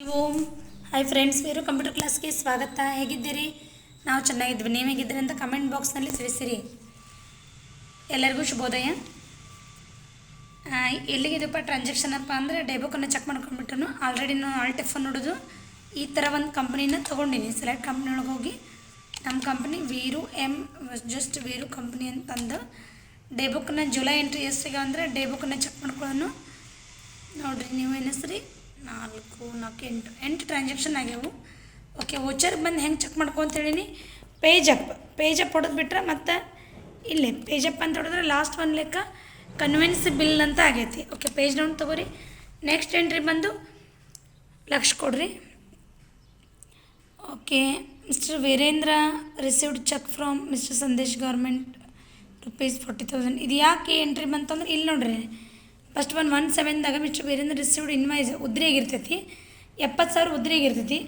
ಓಂ hi friends, Veeru computer ಕ್ಲಾಸ್ಗೆ ಸ್ವಾಗತ. ಹೇಗಿದ್ದೀರಿ? ನಾವು ಚೆನ್ನಾಗಿದ್ವಿ. ನೀವು ಹೇಗಿದ್ದೀರಿ ಅಂತ ಕಮೆಂಟ್ ಬಾಕ್ಸ್ನಲ್ಲಿ ತಿಳಿಸಿರಿ. ಎಲ್ಲರಿಗೂ ಶುಭೋದಯ. ಎಲ್ಲಿಗಿದಪ್ಪ ಟ್ರಾನ್ಸಾಕ್ಷನ್ ಅಪ್ಪ ಅಂದರೆ ಡೇಬುಕ್ಕನ್ನು ಚೆಕ್ ಮಾಡ್ಕೊಂಡ್ಬಿಟ್ಟು ಆಲ್ರೆಡಿ ನಾನು ಆಲ್ಟ್ ಎಫ್ ನೋಡೋದು ಈ ಥರ ಒಂದು ಕಂಪ್ನಿನ ತೊಗೊಂಡಿನಿ. ಸೆಲೆಕ್ಟ್ ಕಂಪ್ನಿ ಒಳಗೆ ಹೋಗಿ ನಮ್ಮ ಕಂಪ್ನಿ ವೀರು ಕಂಪ್ನಿ ಅಂತಂದು ಡೇಬುಕ್ಕನ್ನ ಜುಲೈ ಎಂಟ್ರಿ ಎಷ್ಟಿಗೆ ಅಂದರೆ ಡೇಬುಕ್ಕನ್ನು ಚೆಕ್ ಮಾಡ್ಕೊಳ್ಳೋನು ನೋಡಿರಿ. ನೀವು ಏನಿಸ್ರಿ 4, 4, 8 ಟ್ರಾನ್ಸಾಕ್ಷನ್ ಆಗ್ಯಾವು. ಓಕೆ, ವೋಚರ್ಗೆ ಬಂದು ಹೆಂಗೆ ಚೆಕ್ ಮಾಡ್ಕೊಂತೇಳೀನಿ. ಪೇಜ್ ಅಪ್ ಹೊಡೆದು ಬಿಟ್ರೆ ಮತ್ತು ಇಲ್ಲೇ ಪೇಜ್ ಅಪ್ ಅಂತ ಹೊಡೆದ್ರೆ ಲಾಸ್ಟ್ ಒಂದು ಲೆಕ್ಕ ಕನ್ವೆನ್ಸ್ ಬಿಲ್ ಅಂತ ಆಗೈತಿ. ಓಕೆ, ಪೇಜ್ ಡೌನ್ ತೊಗೋರಿ. ನೆಕ್ಸ್ಟ್ ಎಂಟ್ರಿ ಬಂದು ಲಕ್ಷ ಕೊಡ್ರಿ. Okay, mister Virendra received cheque from mister Sandesh government ₹40,000. ಇದು ಯಾಕೆ ಎಂಟ್ರಿ ಬಂತಂದ್ರೆ ಇಲ್ಲಿ ನೋಡ್ರಿ, ಫಸ್ಟ್ 117ದಾಗ ಮಿಸ್ಟರ್ ವೀರೇಂದ್ರ ರಿಸೀವ್ಡ್ ಇನ್ವಾಯ್ಸ್ ಉದ್ರಿಯಾಗಿರ್ತೈತಿ. 70,000 ಉದ್ರಿಯಾಗಿರ್ತೈತಿ.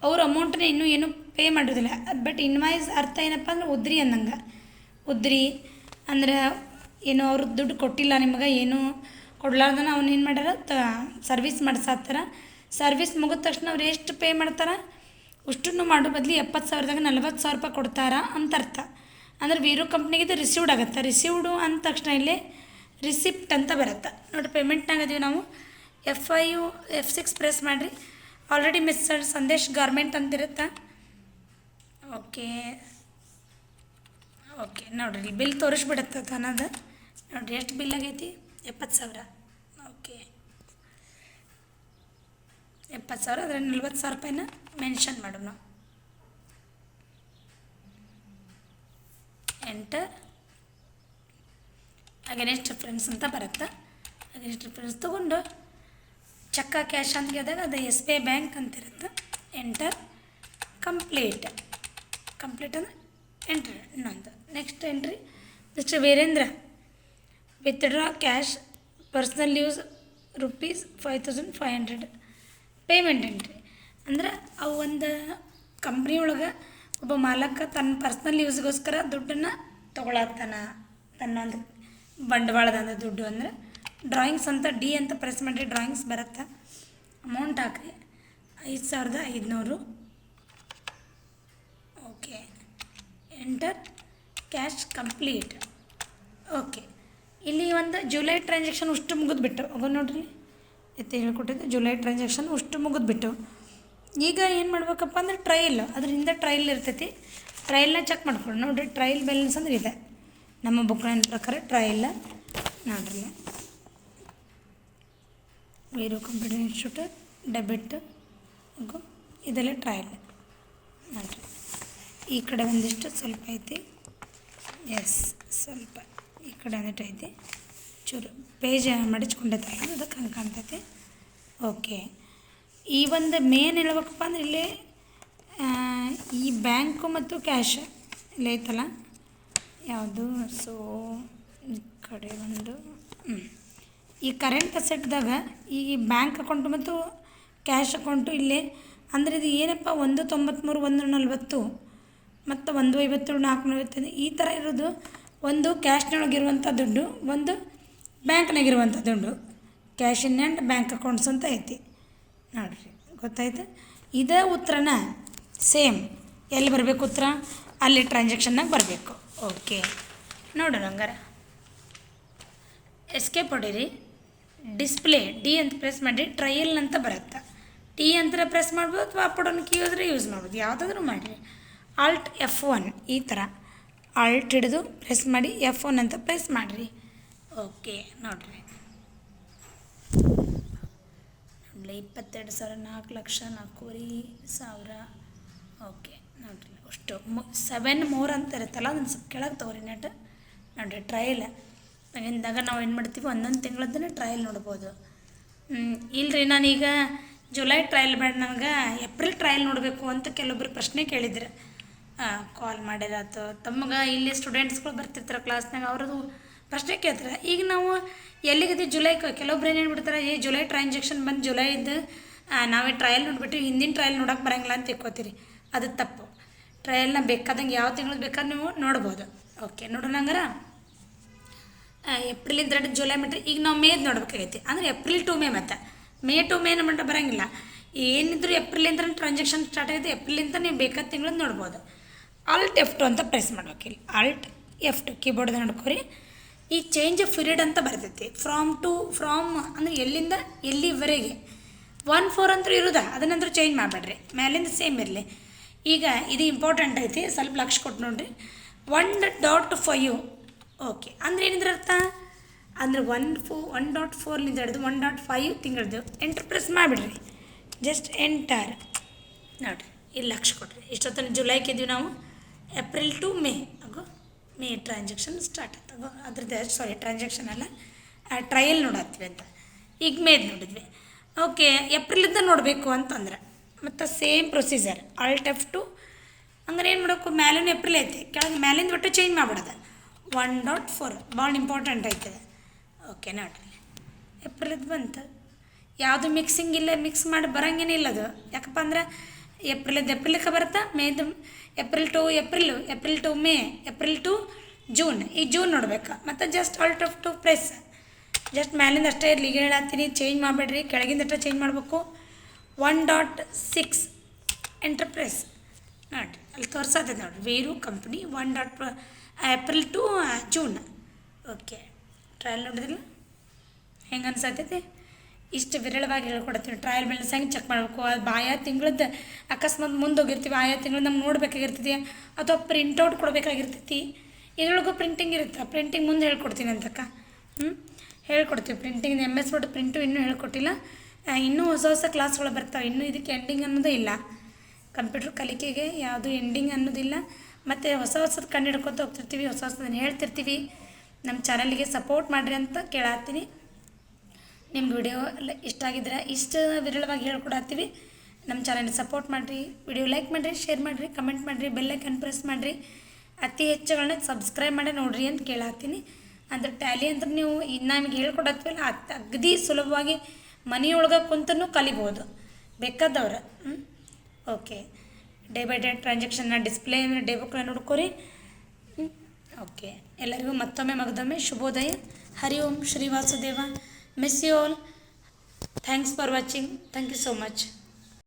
ಅವ್ರ ಅಮೌಂಟನ್ನ ಇನ್ನೂ ಏನೂ ಪೇ ಮಾಡಿರೋದಿಲ್ಲ. ಬಟ್ ಇನ್ವಾಯ್ಸ್ ಅರ್ಥ ಏನಪ್ಪ ಅಂದ್ರೆ ಉದ್ರಿ ಅಂದಂಗೆ. ಉದ್ರಿ ಅಂದ್ರೆ ಏನು ಅವ್ರ ದುಡ್ಡು ಕೊಟ್ಟಿಲ್ಲ, ನಿಮಗೆ ಏನೂ ಕೊಡ್ಲಾರ್ದನ ಅವ್ನು ಏನು ಮಾಡ್ಯಾರ ಸರ್ವಿಸ್ ಮಾಡಿಸಾತ್ತಾರ. ಸರ್ವಿಸ್ ಮುಗಿದ ತಕ್ಷಣ ಅವ್ರು ಎಷ್ಟು ಪೇ ಮಾಡ್ತಾರೆ ಅಷ್ಟನ್ನು ಮಾಡೋ ಬದಲು 70,000ದಾಗ ₹40,000 ಕೊಡ್ತಾರ ಅಂತ ಅರ್ಥ. ಅಂದ್ರೆ ವೀರು ಕಂಪ್ನಿಗೆ ಇದು ರಿಸೀವ್ಡ್ ಆಗುತ್ತೆ. ರಿಸೀವ್ಡು ಅಂದ ತಕ್ಷಣ ಇಲ್ಲಿ ರಿಸಿಪ್ಟ್ ಅಂತ ಬರುತ್ತೆ ನೋಡಿ. ಪೇಮೆಂಟ್ನಾಗದೀವಿ ನಾವು. F6 ಪ್ರೆಸ್ ಮಾಡಿರಿ. ಆಲ್ರೆಡಿ ಮಿಸ್ಟರ್ ಸಂದೇಶ್ ಗಾರ್ಮೆಂಟ್ ಅಂತಿರುತ್ತೆ. ಓಕೆ ನೋಡಿರಿ, ಇಲ್ಲಿ ಬಿಲ್ ತೋರಿಸ್ಬಿಡುತ್ತೆ ಅನ್ನೋದು. ನೋಡಿರಿ ಎಷ್ಟು ಬಿಲ್ ಆಗೈತಿ, 70,000. ಓಕೆ, 70,000 ಅದರ ₹40,000 ಮೆನ್ಷನ್ ಮಾಡೋಣ ನಾವು. ಎಂಟರ್. ಅಗೇನೆಸ್ಟ್ ರೆಫರೆನ್ಸ್ ಅಂತ ಬರುತ್ತೆ. ಅಗೇನೆಸ್ಟ್ ರೆಫರೆನ್ಸ್ ತೊಗೊಂಡು ಚೆಕ್ಕ ಕ್ಯಾಶ್ ಅಂತ ಕೇಳಿದಾಗ ಅದು SBI ಬ್ಯಾಂಕ್ ಅಂತಿರುತ್ತೆ. ಎಂಟರ್. ಕಂಪ್ಲೀಟ್ ಅಂದರೆ ಎಂಟ್ರಿ. ಇನ್ನೊಂದು next entry, mister Virendra withdraw cash personal use ₹5,500 payment entry. ಅಂದ್ರೆ ಅವು ಒಂದು ಕಂಪ್ನಿ ಒಳಗೆ ಒಬ್ಬ ಮಾಲಕ ತನ್ನ ಪರ್ಸ್ನಲ್ ಯೂಸ್ಗೋಸ್ಕರ ದುಡ್ಡನ್ನು ತೊಗೊಳತ್ತಾನ. ತನ್ನೊಂದು ಬಂಡವಾಳದ ದುಡ್ಡು ಅಂದರೆ ಡ್ರಾಯಿಂಗ್ಸ್ ಅಂತ ಡಿ ಅಂತ ಪ್ರೆಸ್ ಮಾಡಿ ಡ್ರಾಯಿಂಗ್ಸ್ ಬರುತ್ತೆ. ಅಮೌಂಟ್ ಹಾಕ್ರಿ, 5,500. Okay, enter. Cash complete. Okay, ಇಲ್ಲಿ ಒಂದು ಜುಲೈ ಟ್ರಾನ್ಸಾಕ್ಷನ್ ಅಷ್ಟು ಮುಗಿದ್ಬಿಟ್ಟು ಹೋಗೋ ನೋಡ್ರಿ. ಹೇಳ್ಕೊಟ್ಟಿದ್ದು ಜುಲೈ ಟ್ರಾನ್ಸಾಕ್ಷನ್ ಅಷ್ಟು ಮುಗಿದ್ಬಿಟ್ಟು. ಈಗ ಏನು ಮಾಡ್ಬೇಕಪ್ಪ ಅಂದರೆ ಟ್ರಯಲ್, ಅದರಿಂದ ಟ್ರಯಲ್ ಇರ್ತೈತಿ. ಟ್ರಯಲ್ನ ಚೆಕ್ ಮಾಡ್ಕೊಳ್ಳಿ. ನೋಡಿರಿ, ಟ್ರಯಲ್ ಬ್ಯಾಲೆನ್ಸ್ ಅಂದ್ರೆ ಇದೆ ನಮ್ಮ ಬುಕ್ನ ಪ್ರಕಾರ. ಟ್ರಯಲ್ ನೋಡ್ರಿ, ವೀರು ಕಂಪ್ಯೂಟರ್ ಇನ್ಸ್ಟಿಟ್ಯೂಟ್ ಡೆಬಿಟ್ ಇದೆಲ್ಲ ಟ್ರಯಲ್ ನೋಡ್ರಿ. ಈ ಕಡೆ ಒಂದಿಷ್ಟು ಸ್ವಲ್ಪ ಐತಿ. ಸ್ವಲ್ಪ ಈ ಕಡೆ ಒಂದಿಟ್ಟು ಐತಿ. ಚೂರು ಪೇಜ್ ಮಡಿಚ್ಕೊಂಡೈತಲ್ಲ, ಅದಕ್ಕೆ ಹಂಗೆ ಕಾಣ್ತೈತಿ. ಓಕೆ, ಈ ಒಂದು ಮೇನ್ ಹೇಳ್ಬೇಕಪ್ಪ ಅಂದ್ರೆ ಇಲ್ಲಿ ಈ ಬ್ಯಾಂಕು ಮತ್ತು ಕ್ಯಾಶ್ ಇಲ್ಲಿ ಐತಲ್ಲ ಯಾವುದು. ಸೊ ಈ ಕಡೆ ಒಂದು ಈ ಕರೆಂಟ್ ಅಸೆಟ್ದಾಗ ಈ ಬ್ಯಾಂಕ್ ಅಕೌಂಟು ಮತ್ತು ಕ್ಯಾಶ್ ಅಕೌಂಟು ಇಲ್ಲಿ ಅಂದರೆ ಇದು ಏನಪ್ಪ 193, 140 ಮತ್ತು 157, 450 ಈ ಥರ ಇರೋದು. ಒಂದು ಕ್ಯಾಶ್ನೊಳಗಿರುವಂಥ ದುಡ್ಡು, ಒಂದು ಬ್ಯಾಂಕ್ನಾಗಿರುವಂಥ ದುಡ್ಡು. Cash in and bank accounts ಅಂತ ಐತಿ ನೋಡಿರಿ. ಗೊತ್ತಾಯ್ತು? ಇದೇ ಉತ್ತರನ ಸೇಮ್ ಎಲ್ಲಿ ಬರಬೇಕು ಉತ್ತರ? ಅಲ್ಲಿ ಟ್ರಾನ್ಸಾಕ್ಷನ್ನಾಗ ಬರಬೇಕು. ಓಕೆ, ನೋಡೋಣ ಹಂಗಾರೆ. ಎಸ್ಕೇಪ್ ಹೊಡೀರಿ. ಡಿಸ್ಪ್ಲೇ ಡಿ ಅಂತ ಪ್ರೆಸ್ ಮಾಡಿ ಟ್ರಯಲ್ ಅಂತ ಬರುತ್ತೆ. ಟಿ ಅಂತ ಪ್ರೆಸ್ ಮಾಡ್ಬೋದು ಅಥವಾ ಅಪ್ ಡೌನ್ ಕೀ ಹೋದರೆ ಯೂಸ್ ಮಾಡ್ಬೋದು, ಯಾವುದಾದ್ರೂ ಮಾಡಿರಿ. ಆಲ್ಟ್ F1 ಈ ಥರ ಆಲ್ಟ್ ಹಿಡಿದು ಪ್ರೆಸ್ ಮಾಡಿ F1 ಅಂತ ಪ್ರೆಸ್ ಮಾಡಿರಿ. ಓಕೆ ನೋಡಿರಿ, 22,000, 4,04,000. ಓಕೆ ನೋಡಿರಿ, ಅಷ್ಟು 7 more ಅಂತ ಇರುತ್ತಲ್ಲ, ಅದನ್ನು ಸ್ವಲ್ಪ ಕೆಳಗೆ ತೊಗೊರಿ ನೆಟ್. ನೋಡಿರಿ ಟ್ರಯಲ್ ಆಗಿಂದಾಗ ನಾವು ಏನು ಮಾಡ್ತೀವಿ, ಒಂದೊಂದು ತಿಂಗಳದ್ದನ್ನು ಟ್ರಯಲ್ ನೋಡ್ಬೋದು. ಇಲ್ಲರಿ, ನಾನೀಗ ಜುಲೈ ಟ್ರಯಲ್ ಬೇಡ, ನನಗೆ ಏಪ್ರಿಲ್ ಟ್ರಯಲ್ ನೋಡಬೇಕು ಅಂತ ಕೆಲವೊಬ್ಬರು ಪ್ರಶ್ನೆ ಕೇಳಿದ್ರು. ಕಾಲ್ ಮಾಡಿರತ್ತು ತಮಗೆ. ಇಲ್ಲಿ ಸ್ಟೂಡೆಂಟ್ಸ್ಗಳು ಬರ್ತಿರ್ತಾರೆ ಕ್ಲಾಸ್ನಾಗ, ಅವ್ರದ್ದು ಪ್ರಶ್ನೆ ಕೇಳ್ತಾರೆ. ಈಗ ನಾವು ಎಲ್ಲಿಗಿದೆ ಜುಲೈ, ಕೆಲವೊಬ್ರು ಏನು ಹೇಳ್ಬಿಡ್ತಾರೆ, ಜುಲೈ ಟ್ರಾನ್ಸಾಕ್ಷನ್ ಬಂದು ಜುಲೈದು ನಾವೇ ಟ್ರಯಲ್ ನೋಡಿಬಿಟ್ಟು ಹಿಂದಿನ ಟ್ರಯಲ್ ನೋಡೋಕೆ ಬರೋಂಗಿಲ್ಲ ಅಂತ ತಿಳ್ಕೊತೀರಿ. ಅದು ತಪ್ಪು. ಟ್ರಯಲ್ನ ಬೇಕಾದಂಗೆ ಯಾವ ತಿಂಗಳು ಬೇಕಾದ್ರೆ ನೀವು ನೋಡ್ಬೋದು. ಓಕೆ ನೋಡೋಣ ಹಂಗಾರ. ಏಪ್ರಿಲಿಂದ ಜುಲೈ ಮಟ್ಟ ಈಗ ನಾವು ಮೇದು ನೋಡ್ಬೇಕಾಗೈತಿ. ಅಂದರೆ ಏಪ್ರಿಲ್ ಟು ಮೇ ಮತ್ತು ಮೇ ಟು ಮೇ ಮಟ್ಟ ಬರೋಂಗಿಲ್ಲ. ಏನಿದ್ರು ಏಪ್ರಿಲಿಂದ ಟ್ರಾನ್ಸಾಕ್ಷನ್ ಸ್ಟಾರ್ಟ್ ಆಗಿದೆ, ಏಪ್ರಿಲಿಂದ ನೀವು ಬೇಕಾದ ತಿಂಗಳು ನೋಡ್ಬೋದು. ಆಲ್ಟ್ F2 ಅಂತ ಪ್ರೆಸ್ ಮಾಡ್ಬೇಕು. ಇಲ್ಲಿ ಆಲ್ಟ್ F2 ಕೀಬೋರ್ಡ್ದಾಗ ನೋಡ್ಕೊರಿ. ಈ ಚೇಂಜ್ ಆಫ್ ಪೀರಿಯಡ್ ಅಂತ ಬರ್ತೈತಿ. ಫ್ರಾಮ್ ಅಂದರೆ ಎಲ್ಲಿಂದ ಎಲ್ಲಿವರೆಗೆ 1-4 ಅಂತೂ ಇರೋದ, ಅದನ್ನಂತೂ ಚೇಂಜ್ ಮಾಡಬೇಡ್ರಿ, ಮೇಲಿಂದ ಸೇಮ್ ಇರಲಿ. ಈಗ ಇದು ಇಂಪಾರ್ಟೆಂಟ್ ಐತಿ, ಸ್ವಲ್ಪ ಲಕ್ಷ ಕೊಟ್ಟು ನೋಡ್ರಿ. 1.5 ಓಕೆ ಅಂದರೆ ಏನಿದ್ರ ಅರ್ಥ ಅಂದರೆ 1.4ಲಿಂದ ಹಿಡಿದು 1.5 ತಿಂಗಳದ್ದು ಎಂಟರ್ ಪ್ರೆಸ್ ಮಾಡಿಬಿಡ್ರಿ. ಜಸ್ಟ್ ಎಂಟರ್ ನೋಡಿರಿ, ಇಲ್ಲಿ ಲಕ್ಷ ಕೊಡ್ರಿ. ಇಷ್ಟೊತ್ತನ ಜುಲೈಗೆ ಇದ್ದೀವಿ ನಾವು. ಏಪ್ರಿಲ್ ಟು ಮೇ ಆಗೋ ಮೇ ಟ್ರಾನ್ಸಾಕ್ಷನ್ ಸ್ಟಾರ್ಟ್ ಆಯ್ತು. ಅದ್ರದ್ದು ಟ್ರಾನ್ಸಾಕ್ಷನ್ ಅಲ್ಲ, ಟ್ರಯಲ್ ನೋಡತ್ತೀವಿ ಅಂತ. ಈಗ ಮೇದ್ ನೋಡಿದ್ವಿ. ಓಕೆ, ಏಪ್ರಿಲಿಂದ ನೋಡಬೇಕು ಅಂತಂದ್ರೆ ಮತ್ತು ಸೇಮ್ ಪ್ರೊಸೀಜರ್ ಆಲ್ಟ್ F2. ಹಂಗಾರೆ ಏನು ಮಾಡಬೇಕು, ಮ್ಯಾಲಿನ ಏಪ್ರಿಲ್ ಐತಿ, ಕೆಳಗೆ ಮ್ಯಾಲಿಂದ ಒಟ್ಟು ಚೇಂಜ್ ಮಾಡಿಬಿಡೋದು. 1.4 ಭಾಳ ಇಂಪಾರ್ಟೆಂಟ್ ಐತದೆ. ಓಕೆ ನೋಡ್ರಿ, ಏಪ್ರಿಲಿದ್ದು ಬಂತು. ಯಾವುದು ಮಿಕ್ಸಿಂಗ್ ಇಲ್ಲ, ಮಿಕ್ಸ್ ಮಾಡಿ ಬರೋಂಗೇನಿಲ್ಲ ಅದು. ಯಾಕಪ್ಪ ಅಂದ್ರೆ ಏಪ್ರಿಲಿಗೆ ಬರುತ್ತಾ, ಮೇದು April to May, April to June. ಈ ಜೂನ್ ನೋಡ್ಬೇಕು. ಮತ್ತು just halt F2 press. Just ಮ್ಯಾಲಿಂದ ಅಷ್ಟೇ ಇರಲಿ, ಈಗ ಹೇಳತ್ತೀನಿ, ಚೇಂಜ್ ಮಾಡಿಬಿಡ್ರಿ. ಕೆಳಗಿಂದ ಅಷ್ಟೇ ಚೇಂಜ್ ಮಾಡಬೇಕು. 1.6 ಎಂಟರ್ ಪ್ರೆಸ್ ನೋಡಿರಿ, ಅಲ್ಲಿ ತೋರಿಸತ್ತೆ ನೋಡಿರಿ, Veeru company April to June. Okay, trial ನೋಡಿದ್ರಲ್ಲ ಹೆಂಗೆ ಅನ್ಸತ್ತೈತಿ. ಇಷ್ಟು ವಿರಳವಾಗಿ ಹೇಳ್ಕೊಡ್ತೀವಿ. ಟ್ರಯಲ್ ಬ್ಯಾಲೆನ್ಸ್ ಹೆಂಗೆ ಚೆಕ್ ಮಾಡಬೇಕು, ಅದು ಆಯಾ ತಿಂಗಳದ್ದು ಅಕಸ್ಮಾತ್ ಮುಂದೋಗಿರ್ತೀವಿ, ಆಯಾ ತಿಂಗಳು ನಮ್ಗೆ ನೋಡಬೇಕಾಗಿರ್ತೈತಿ, ಅಥವಾ ಪ್ರಿಂಟೌಟ್ ಕೊಡಬೇಕಾಗಿರ್ತೈತಿ. ಇದರೊಳಗೂ ಪ್ರಿಂಟಿಂಗ್ ಇರುತ್ತೆ. ಪ್ರಿಂಟಿಂಗ್ ಮುಂದೆ ಹೇಳ್ಕೊಡ್ತೀನಿ ಅಂತಕ್ಕ. ಹೇಳ್ಕೊಡ್ತೀವಿ ಪ್ರಿಂಟಿಂಗ್. MS Word ಪ್ರಿಂಟು ಇನ್ನೂ ಹೇಳ್ಕೊಟ್ಟಿಲ್ಲ. ಇನ್ನೂ ಹೊಸ ಕ್ಲಾಸ್ಗಳು ಬರ್ತಾವೆ. ಇನ್ನೂ ಇದಕ್ಕೆ ಎಂಡಿಂಗ್ ಅನ್ನೋದೇ ಇಲ್ಲ. ಕಂಪ್ಯೂಟರ್ ಕಲಿಕೆಗೆ ಯಾವುದು ಎಂಡಿಂಗ್ ಅನ್ನೋದಿಲ್ಲ. ಮತ್ತು ಹೊಸದು ಕಂಡು ಹಿಡ್ಕೊತ ಹೋಗ್ತಿರ್ತೀವಿ, ಹೊಸದನ್ನು ಹೇಳ್ತಿರ್ತೀವಿ. ನಮ್ಮ ಚಾನಲ್ಗೆ ಸಪೋರ್ಟ್ ಮಾಡಿರಿ ಅಂತ ಕೇಳತ್ತೀನಿ. ನಿಮ್ಗೆ ವಿಡಿಯೋ ಇಷ್ಟ ಆಗಿದ್ರೆ ಇಷ್ಟು ವಿರಳವಾಗಿ ಹೇಳ್ಕೊಡತ್ತೀವಿ. ನಮ್ಮ ಚಾನಲ್ಗೆ ಸಪೋರ್ಟ್ ಮಾಡಿರಿ, ವಿಡಿಯೋ ಲೈಕ್ ಮಾಡಿರಿ, ಶೇರ್ ಮಾಡಿರಿ, ಕಮೆಂಟ್ ಮಾಡಿರಿ, ಬೆಲ್ಲೈಕನ್ ಪ್ರೆಸ್ ಮಾಡಿರಿ. ಅತಿ ಹೆಚ್ಚುಗಳನ್ನ ಸಬ್ಸ್ಕ್ರೈಬ್ ಮಾಡಿ ನೋಡಿರಿ ಅಂತ ಕೇಳತ್ತೀನಿ. ಅಂದ್ರೆ ಟ್ಯಾಲಿ ಅಂದ್ರೆ ನೀವು ನಮಗೆ ಹೇಳ್ಕೊಡತ್ವಲ್ಲ, ಅಗದಿ ಸುಲಭವಾಗಿ ಮನೆಯೊಳಗೆ ಕುಂತೂ ಕಲಿಬೋದು ಬೇಕಾದವ್ರು. ಓಕೆ, ಡೇ ಬೈ ಡೇ ಟ್ರಾನ್ಸಾಕ್ಷನ್ನ ಡಿಸ್ಪ್ಲೇ ಡೇ ಬುಕ್ನ ನೋಡ್ಕೊರಿ. ಓಕೆ, ಎಲ್ಲರಿಗೂ ಮತ್ತೊಮ್ಮೆ ಶುಭೋದಯ. Hari Om Shri Vasudeva. Miss you all. Thanks for watching. Thank you so much.